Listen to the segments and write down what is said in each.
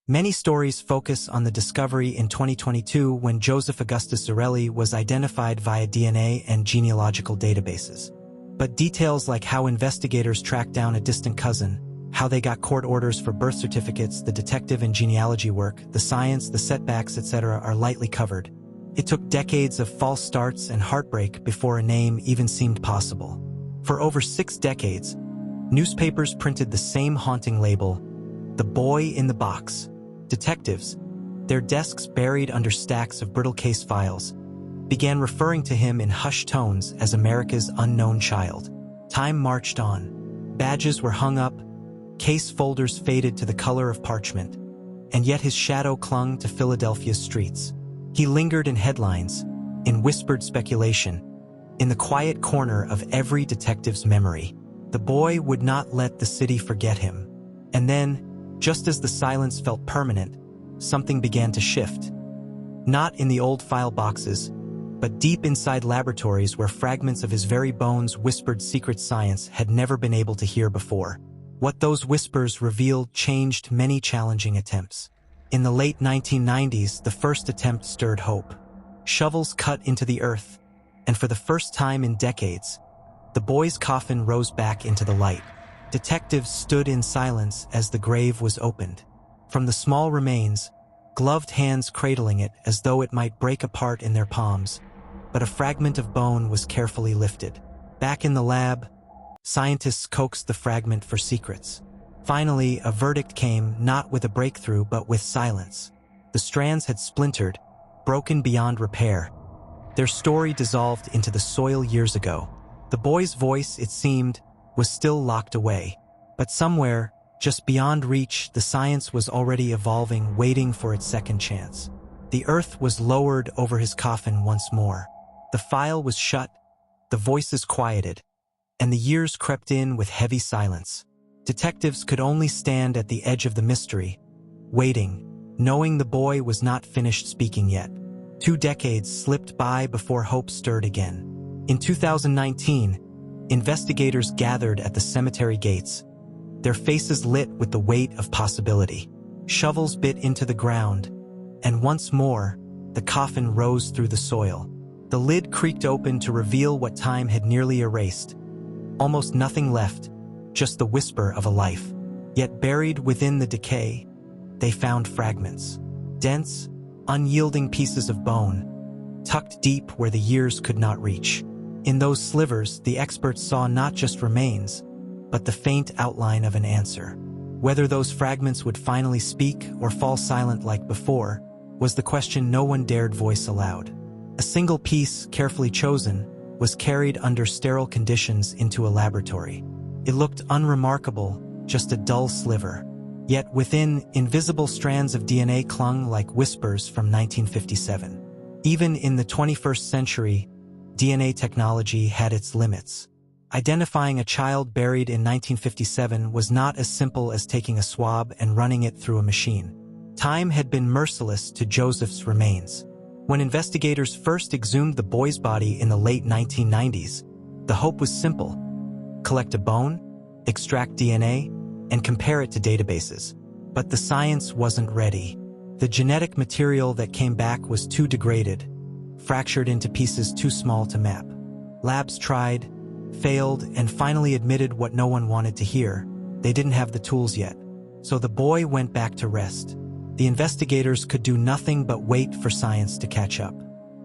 Many stories focus on the discovery in 2022 when Joseph Augustus Zarelli was identified via DNA and genealogical databases. But details like how investigators tracked down a distant cousin, how they got court orders for birth certificates, the detective and genealogy work, the science, the setbacks, etc. are lightly covered. It took decades of false starts and heartbreak before a name even seemed possible. For over 6 decades, newspapers printed the same haunting label, "The Boy in the Box." Detectives, their desks buried under stacks of brittle case files, began referring to him in hushed tones as America's unknown child. Time marched on. Badges were hung up, case folders faded to the color of parchment, and yet his shadow clung to Philadelphia's streets. He lingered in headlines, in whispered speculation, in the quiet corner of every detective's memory. The boy would not let the city forget him. And then, just as the silence felt permanent, something began to shift. Not in the old file boxes, but deep inside laboratories where fragments of his very bones whispered secret science had never been able to hear before. What those whispers revealed changed many challenging attempts. In the late 1990s, the first attempt stirred hope. Shovels cut into the earth, and for the first time in decades, the boy's coffin rose back into the light. Detectives stood in silence as the grave was opened. From the small remains, gloved hands cradling it as though it might break apart in their palms, but a fragment of bone was carefully lifted. Back in the lab, scientists coaxed the fragment for secrets. Finally, a verdict came, not with a breakthrough but with silence. The strands had splintered, broken beyond repair. Their story dissolved into the soil years ago. The boy's voice, it seemed, was still locked away. But somewhere, just beyond reach, the science was already evolving, waiting for its second chance. The earth was lowered over his coffin once more. The file was shut, the voices quieted, and the years crept in with heavy silence. Detectives could only stand at the edge of the mystery, waiting, knowing the boy was not finished speaking yet. 2 decades slipped by before hope stirred again. In 2019, investigators gathered at the cemetery gates, their faces lit with the weight of possibility. Shovels bit into the ground, and once more, the coffin rose through the soil. The lid creaked open to reveal what time had nearly erased. Almost nothing left, just the whisper of a life. Yet buried within the decay, they found fragments. Dense, unyielding pieces of bone, tucked deep where the years could not reach. In those slivers, the experts saw not just remains, but the faint outline of an answer. Whether those fragments would finally speak or fall silent like before, was the question no one dared voice aloud. A single piece, carefully chosen, was carried under sterile conditions into a laboratory. It looked unremarkable, just a dull sliver. Yet within, invisible strands of DNA clung like whispers from 1957. Even in the 21st century, DNA technology had its limits. Identifying a child buried in 1957 was not as simple as taking a swab and running it through a machine. Time had been merciless to Joseph's remains. When investigators first exhumed the boy's body in the late 1990s, the hope was simple: collect a bone, extract DNA, and compare it to databases. But the science wasn't ready. The genetic material that came back was too degraded, fractured into pieces too small to map. Labs tried, failed, and finally admitted what no one wanted to hear: they didn't have the tools yet. So the boy went back to rest. The investigators could do nothing but wait for science to catch up.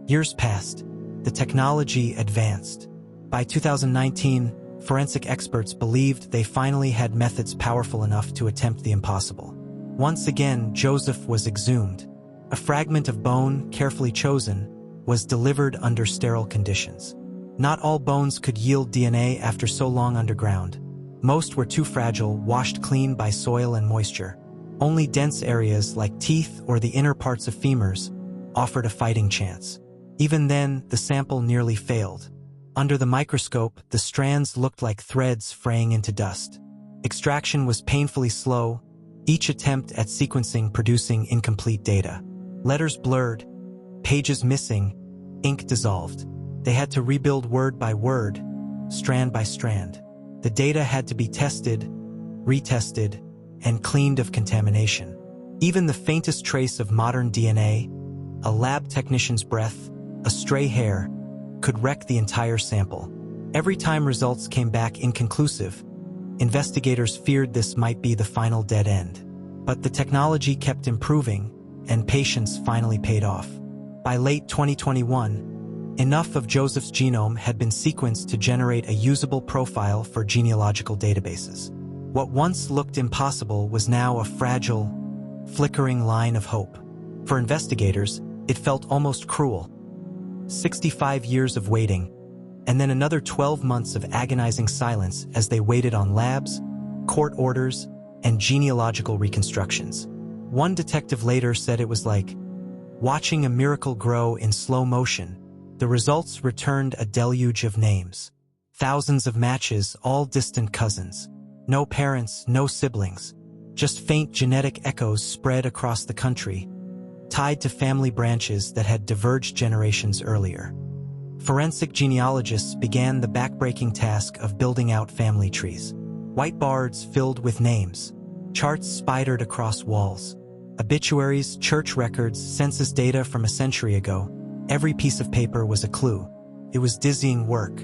Years passed. The technology advanced. By 2019, forensic experts believed they finally had methods powerful enough to attempt the impossible. Once again, Joseph was exhumed. A fragment of bone, carefully chosen, was delivered under sterile conditions. Not all bones could yield DNA after so long underground. Most were too fragile, washed clean by soil and moisture. Only dense areas like teeth or the inner parts of femurs offered a fighting chance. Even then, the sample nearly failed. Under the microscope, the strands looked like threads fraying into dust. Extraction was painfully slow, each attempt at sequencing producing incomplete data. Letters blurred, pages missing, ink dissolved. They had to rebuild word by word, strand by strand. The data had to be tested, retested, and cleaned of contamination. Even the faintest trace of modern DNA, a lab technician's breath, a stray hair, could wreck the entire sample. Every time results came back inconclusive, investigators feared this might be the final dead end. But the technology kept improving, and patience finally paid off. By late 2021, enough of Joseph's genome had been sequenced to generate a usable profile for genealogical databases. What once looked impossible was now a fragile, flickering line of hope. For investigators, it felt almost cruel. 65 years of waiting, and then another 12 months of agonizing silence as they waited on labs, court orders, and genealogical reconstructions. One detective later said it was like watching a miracle grow in slow motion. The results returned a deluge of names. Thousands of matches, all distant cousins. No parents, no siblings. Just faint genetic echoes spread across the country, tied to family branches that had diverged generations earlier. Forensic genealogists began the backbreaking task of building out family trees. Whiteboards filled with names, charts spidered across walls, obituaries, church records, census data from a century ago. Every piece of paper was a clue. It was dizzying work.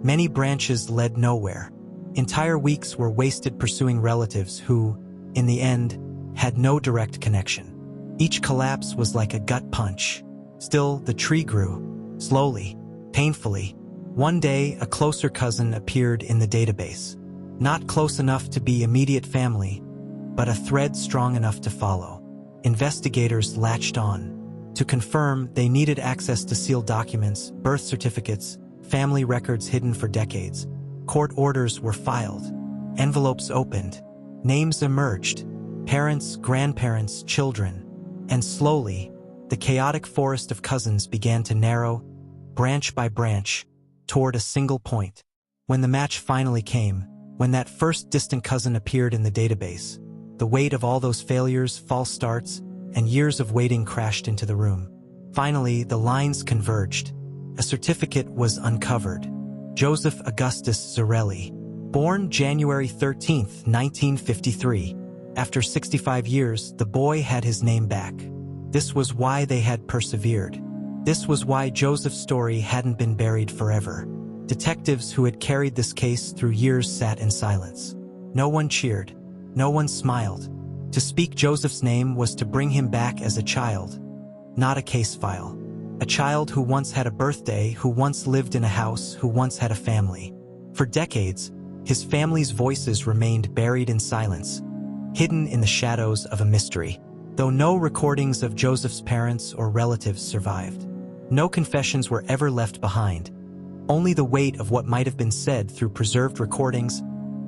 Many branches led nowhere. Entire weeks were wasted pursuing relatives who, in the end, had no direct connection. Each collapse was like a gut punch. Still, the tree grew, slowly, painfully. One day, a closer cousin appeared in the database. Not close enough to be immediate family, but a thread strong enough to follow. Investigators latched on. To confirm, they needed access to sealed documents, birth certificates, family records hidden for decades. Court orders were filed. Envelopes opened. Names emerged. Parents, grandparents, children. And slowly, the chaotic forest of cousins began to narrow, branch by branch, toward a single point. When the match finally came, when that first distant cousin appeared in the database, the weight of all those failures, false starts, and years of waiting crashed into the room. Finally, the lines converged. A certificate was uncovered. Joseph Augustus Zarelli, born January 13, 1953. After 65 years, the boy had his name back. This was why they had persevered. This was why Joseph's story hadn't been buried forever. Detectives who had carried this case through years sat in silence. No one cheered. No one smiled. To speak Joseph's name was to bring him back as a child, not a case file. A child who once had a birthday, who once lived in a house, who once had a family. For decades, his family's voices remained buried in silence, hidden in the shadows of a mystery. Though no recordings of Joseph's parents or relatives survived. No confessions were ever left behind. Only the weight of what might have been said through preserved recordings,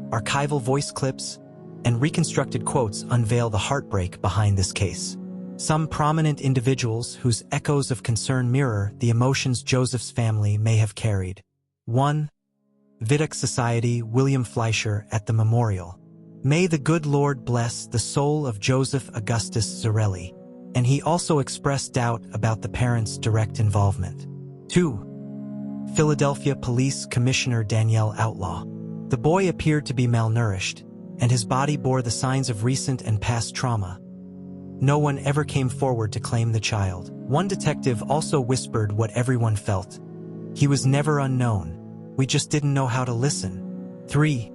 archival voice clips, and reconstructed quotes unveil the heartbreak behind this case. Some prominent individuals whose echoes of concern mirror the emotions Joseph's family may have carried. 1. Vidic Society, William Fleischer at the memorial. May the good Lord bless the soul of Joseph Augustus Zarelli. And he also expressed doubt about the parents' direct involvement. 2. Philadelphia Police Commissioner Danielle Outlaw. The boy appeared to be malnourished, and his body bore the signs of recent and past trauma. No one ever came forward to claim the child. One detective also whispered what everyone felt. He was never unknown. We just didn't know how to listen. 3.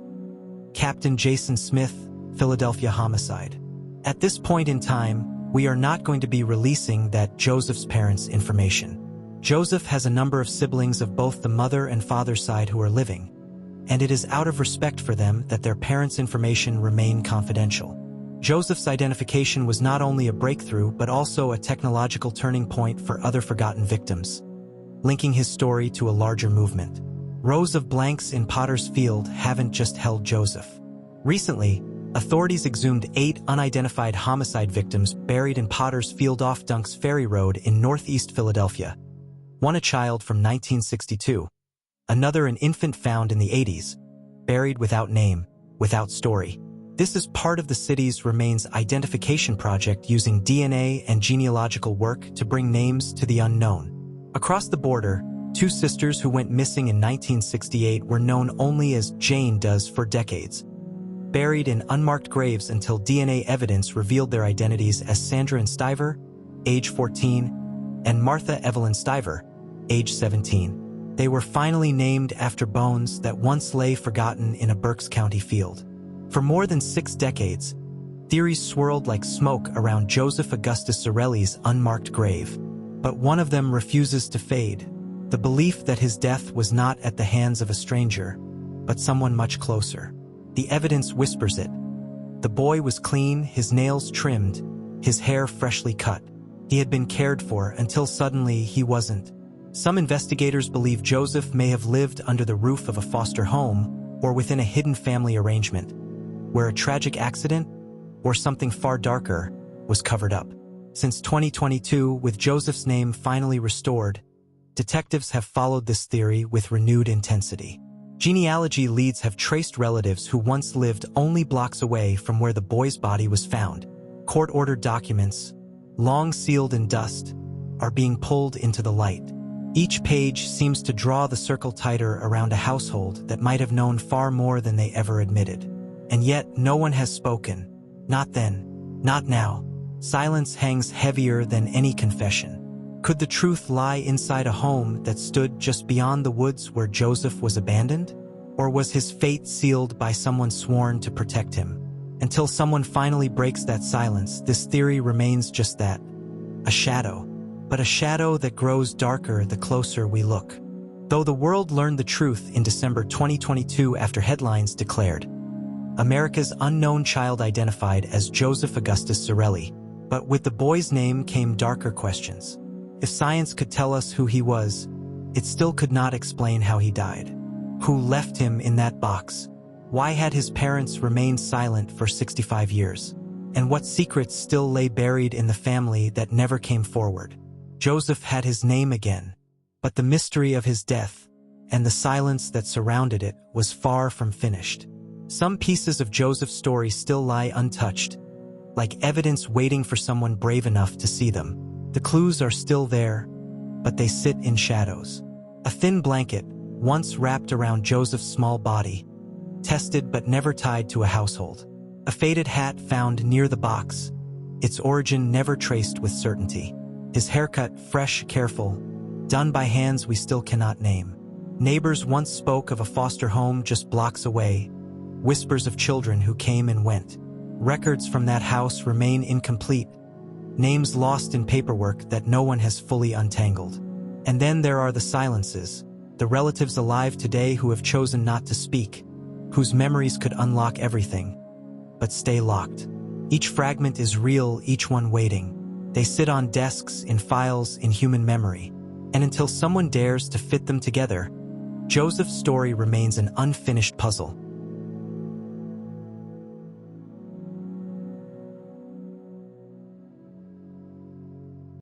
Captain Jason Smith, Philadelphia homicide. At this point in time, we are not going to be releasing that Joseph's parents' information. Joseph has a number of siblings of both the mother and father side who are living, and it is out of respect for them that their parents' information remain confidential. Joseph's identification was not only a breakthrough but also a technological turning point for other forgotten victims, linking his story to a larger movement. Rows of blanks in Potter's Field haven't just held Joseph. Recently, authorities exhumed 8 unidentified homicide victims buried in Potter's Field off Dunks Ferry Road in northeast Philadelphia. One a child from 1962, another an infant found in the 80s, buried without name, without story. This is part of the city's remains identification project using DNA and genealogical work to bring names to the unknown. Across the border, 2 sisters who went missing in 1968 were known only as Jane Does for decades. buried in unmarked graves until DNA evidence revealed their identities as Sandra and Stiver, age 14, and Martha Evelyn Stiver, age 17. They were finally named after bones that once lay forgotten in a Berks County field. For more than 6 decades, theories swirled like smoke around Joseph Augustus Zarelli's unmarked grave. But one of them refuses to fade: the belief that his death was not at the hands of a stranger, but someone much closer. The evidence whispers it. The boy was clean, his nails trimmed, his hair freshly cut. He had been cared for until suddenly he wasn't. Some investigators believe Joseph may have lived under the roof of a foster home or within a hidden family arrangement, where a tragic accident, or something far darker, was covered up. Since 2022, with Joseph's name finally restored, detectives have followed this theory with renewed intensity. Genealogy leads have traced relatives who once lived only blocks away from where the boy's body was found. Court-ordered documents, long sealed in dust, are being pulled into the light. Each page seems to draw the circle tighter around a household that might have known far more than they ever admitted. And yet, no one has spoken. Not then. Not now. Silence hangs heavier than any confession. Could the truth lie inside a home that stood just beyond the woods where Joseph was abandoned? Or was his fate sealed by someone sworn to protect him? Until someone finally breaks that silence, this theory remains just that: a shadow. But a shadow that grows darker the closer we look. Though the world learned the truth in December 2022 after headlines declared America's unknown child identified as Joseph Augustus Zarelli, but with the boy's name came darker questions. If science could tell us who he was, it still could not explain how he died. Who left him in that box? Why had his parents remained silent for 65 years? And what secrets still lay buried in the family that never came forward? Joseph had his name again, but the mystery of his death and the silence that surrounded it was far from finished. Some pieces of Joseph's story still lie untouched, like evidence waiting for someone brave enough to see them. The clues are still there, but they sit in shadows. A thin blanket, once wrapped around Joseph's small body, tested but never tied to a household. A faded hat found near the box, its origin never traced with certainty. His haircut fresh, careful, done by hands we still cannot name. Neighbors once spoke of a foster home just blocks away, whispers of children who came and went. Records from that house remain incomplete, names lost in paperwork that no one has fully untangled. And then there are the silences, the relatives alive today who have chosen not to speak, whose memories could unlock everything, but stay locked. Each fragment is real, each one waiting. They sit on desks, in files, in human memory. And until someone dares to fit them together, Joseph's story remains an unfinished puzzle.